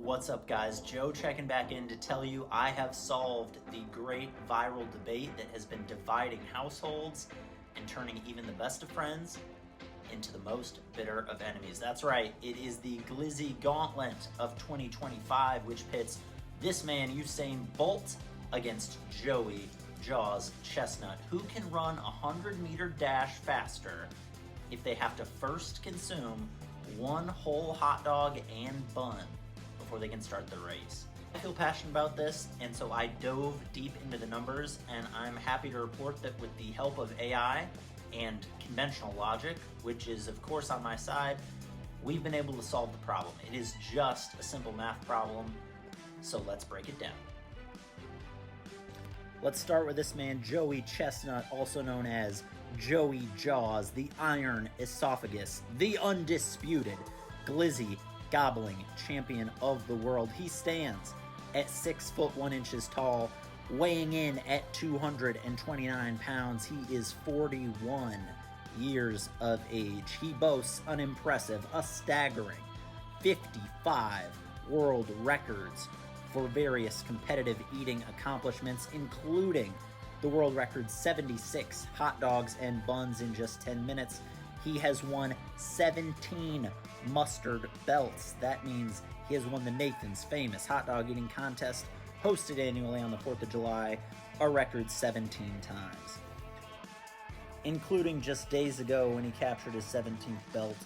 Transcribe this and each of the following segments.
What's up, guys? Joe checking back in to tell you I have solved the great viral debate that has been dividing households and turning even the best of friends into the most bitter of enemies. That's right, it is the Glizzy Gauntlet of 2025, which pits this man, Usain Bolt, against Joey Jaws Chestnut, who can run a 100-meter dash faster if they have to first consume one whole hot dog and bun before they can start the race. I feel passionate about this, and so I dove deep into the numbers, and I'm happy to report that with the help of AI and conventional logic, which is of course on my side, we've been able to solve the problem. It is just a simple math problem, so let's break it down. Let's start with this man, Joey Chestnut, also known as Joey Jaws, the Iron Esophagus, the undisputed Glizzy gobbling champion of the world. He stands at 6 foot 1 inches tall, weighing in at 229 pounds. He is 41 years of age. He boasts an impressive, a staggering 55 world records for various competitive eating accomplishments, including the world record 76 hot dogs and buns in just 10 minutes. He has won 17 mustard belts. That means he has won the Nathan's famous hot dog eating contest, hosted annually on the 4th of July, a record 17 times. Including just days ago when he captured his 17th belt,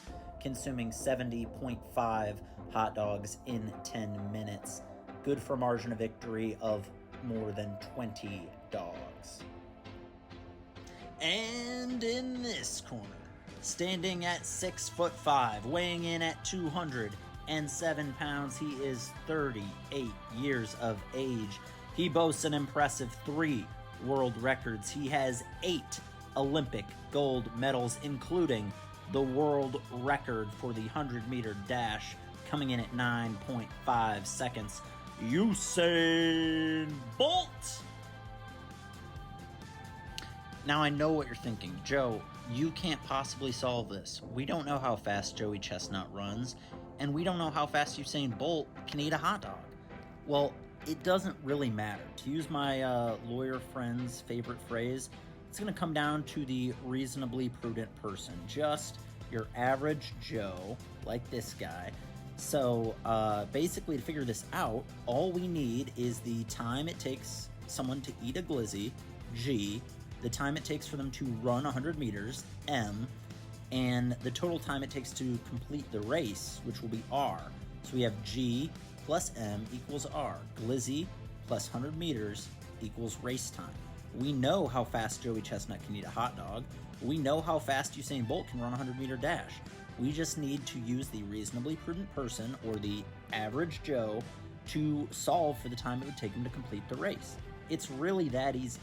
consuming 70.5 hot dogs in 10 minutes. Good for margin of victory of more than 20 dogs. And in this corner, standing at 6'5", weighing in at 207 pounds, he is 38 years of age. He boasts an impressive 3 world records. He has 8 Olympic gold medals, including the world record for the 100-meter dash, coming in at 9.5 seconds. Usain Bolt! Now I know what you're thinking. Joe, you can't possibly solve this. We don't know how fast Joey Chestnut runs, and we don't know how fast Usain Bolt can eat a hot dog. Well, it doesn't really matter. To use my lawyer friend's favorite phrase, it's going to come down to the reasonably prudent person. Just your average Joe, like this guy. So basically, to figure this out, all we need is the time it takes someone to eat a Glizzy, G, the time it takes for them to run 100 meters, M, and the total time it takes to complete the race, which will be R. So we have G plus M equals R. Glizzy plus 100 meters equals race time. We know how fast Joey Chestnut can eat a hot dog. We know how fast Usain Bolt can run a 100-meter dash. We just need to use the reasonably prudent person, or the average Joe, to solve for the time it would take him to complete the race. It's really that easy.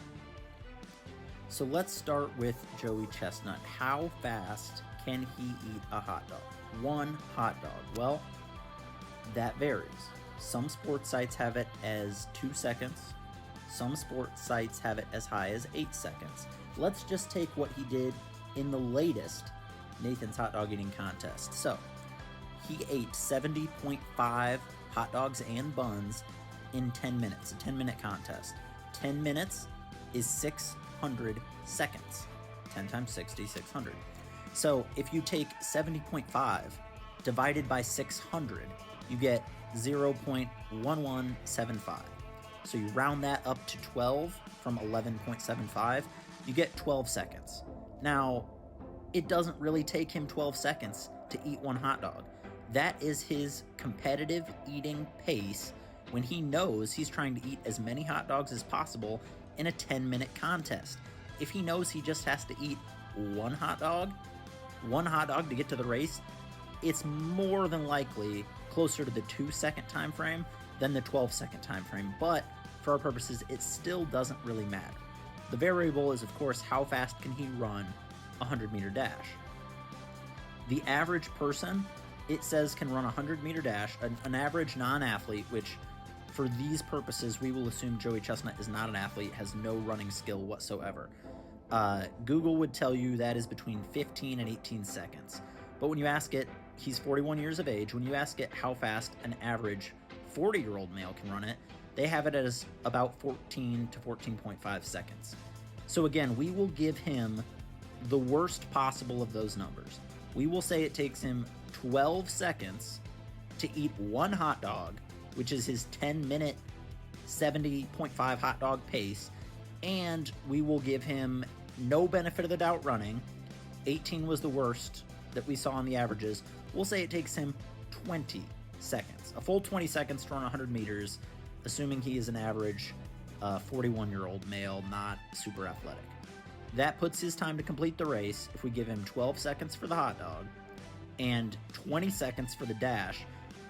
So let's start with Joey Chestnut. How fast can he eat a hot dog? One hot dog. Well, that varies. Some sports sites have it as 2 seconds. Some sports sites have it as high as 8 seconds. Let's just take what he did in the latest Nathan's hot dog eating contest. So, he ate 70.5 hot dogs and buns in 10 minutes, a 10-minute contest. 10 minutes is 600 seconds. 10 times 60, 600. So, if you take 70.5 divided by 600, you get 0.1175. So you round that up to 12 from 11.75, you get 12 seconds. Now, it doesn't really take him 12 seconds to eat one hot dog. That is his competitive eating pace when he knows he's trying to eat as many hot dogs as possible in a 10-minute contest. If he knows he just has to eat one hot dog to get to the race, it's more than likely closer to the 2-second time frame than the 12-second time frame. But for our purposes, it still doesn't really matter. The variable is, of course, how fast can he run a 100-meter dash. The average person, it says, can run a 100-meter dash, an average non-athlete, which for these purposes, we will assume Joey Chestnut is not an athlete, has no running skill whatsoever. Google would tell you that is between 15 and 18 seconds. But when you ask it, he's 41 years of age. When you ask it how fast an average 40-year-old male can run it, they have it as about 14 to 14.5 seconds. So again, we will give him the worst possible of those numbers. We will say it takes him 12 seconds to eat one hot dog, which is his 10-minute 70.5 hot dog pace, and we will give him no benefit of the doubt running. 18 was the worst that we saw in the averages. We'll say it takes him 20 seconds, a full 20 seconds to run 100 meters, assuming he is an average 41-year-old male, not super athletic. That puts his time to complete the race, if we give him 12 seconds for the hot dog and 20 seconds for the dash,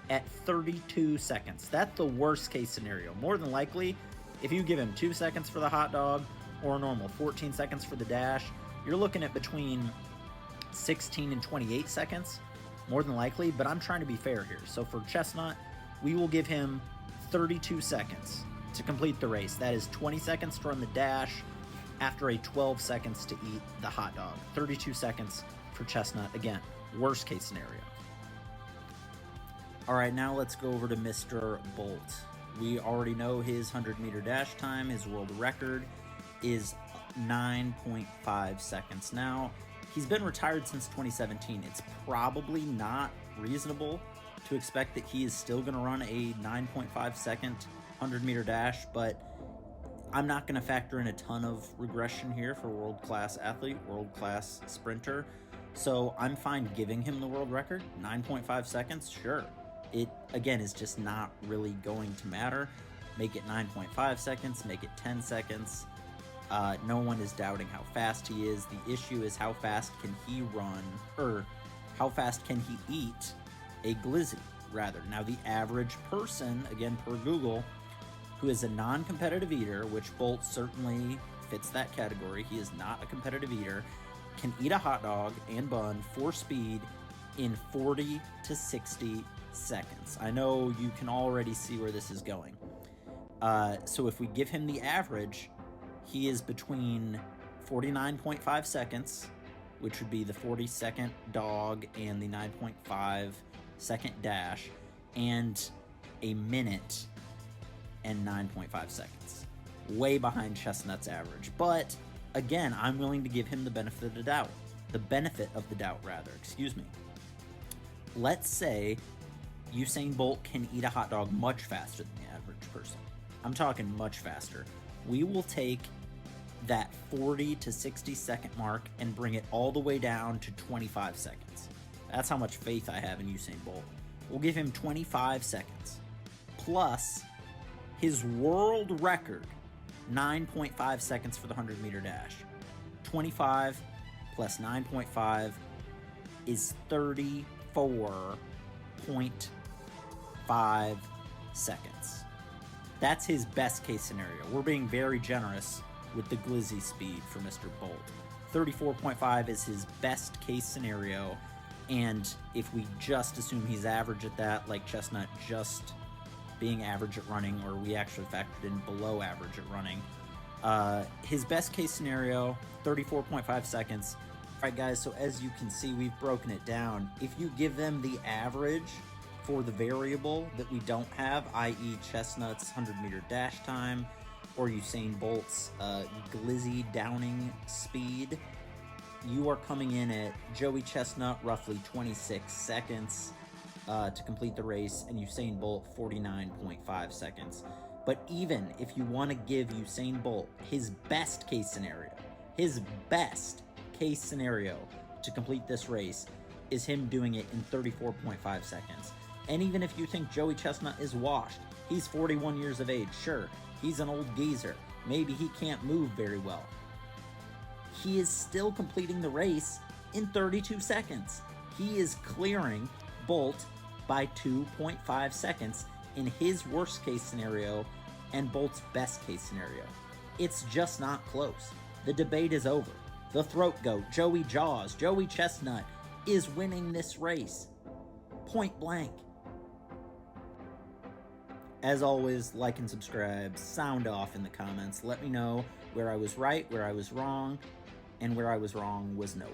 at 32 seconds. That's the worst case scenario. More than likely, if you give him 2 seconds for the hot dog or a normal 14 seconds for the dash, you're looking at between 16 and 28 seconds, more than likely, but I'm trying to be fair here. So for Chestnut, we will give him 32 seconds to complete the race. That is 20 seconds to run the dash after a 12 seconds to eat the hot dog. 32 seconds for Chestnut. Again, worst case scenario. All right, now let's go over to Mr. Bolt. We already know his 100-meter dash time. His world record is 9.5 seconds. Now, he's been retired since 2017. It's probably not reasonable to expect that he is still going to run a 9.5 second 100-meter dash, but I'm not going to factor in a ton of regression here for world-class athlete, world-class sprinter. So I'm fine giving him the world record. 9.5 seconds, sure. It, again, is just not really going to matter. Make it 9.5 seconds, make it 10 seconds. No one is doubting how fast he is. The issue is how fast can he run, or how fast can he eat a Glizzy, rather. Now, the average person, again, per Google, who is a non-competitive eater, which Bolt certainly fits that category, he is not a competitive eater, can eat a hot dog and bun for speed in 40 to 60 seconds. I know you can already see where this is going. So if we give him the average, he is between 49.5 seconds, which would be the 40-second dog and the 9.5-second dash, and a minute and 9.5 seconds. Way behind Chestnut's average. But, again, I'm willing to give him the benefit of the doubt. The benefit of the doubt, rather. Excuse me. Let's say Usain Bolt can eat a hot dog much faster than the average person. I'm talking much faster. We will take that 40 to 60 second mark and bring it all the way down to 25 seconds. That's how much faith I have in Usain Bolt. We'll give him 25 seconds. Plus his world record, 9.5 seconds for the 100-meter dash. 25 plus 9.5 is 34.5 seconds. That's his best case scenario. We're being very generous with the Glizzy speed for Mr. Bolt. 34.5 is his best case scenario, and if we just assume he's average at that, like Chestnut just being average at running, or we actually factored in below average at running, his best case scenario, 34.5 seconds. All right, guys, so as you can see, we've broken it down. If you give them the average for the variable that we don't have, i.e. Chestnut's 100-meter dash time, or Usain Bolt's Glizzy downing speed, you are coming in at Joey Chestnut roughly 26 seconds to complete the race, and Usain Bolt 49.5 seconds. But even if you want to give Usain Bolt his best case scenario to complete this race is him doing it in 34.5 seconds. And even if you think Joey Chestnut is washed, he's 41 years of age, sure, he's an old geezer, maybe he can't move very well, he is still completing the race in 32 seconds. He is clearing Bolt by 2.5 seconds in his worst case scenario and Bolt's best case scenario. It's just not close. The debate is over. The throat goat, Joey Jaws, Joey Chestnut, is winning this race. Point blank. As always, like and subscribe, sound off in the comments. Let me know where I was right, where I was wrong, and where I was wrong was nowhere.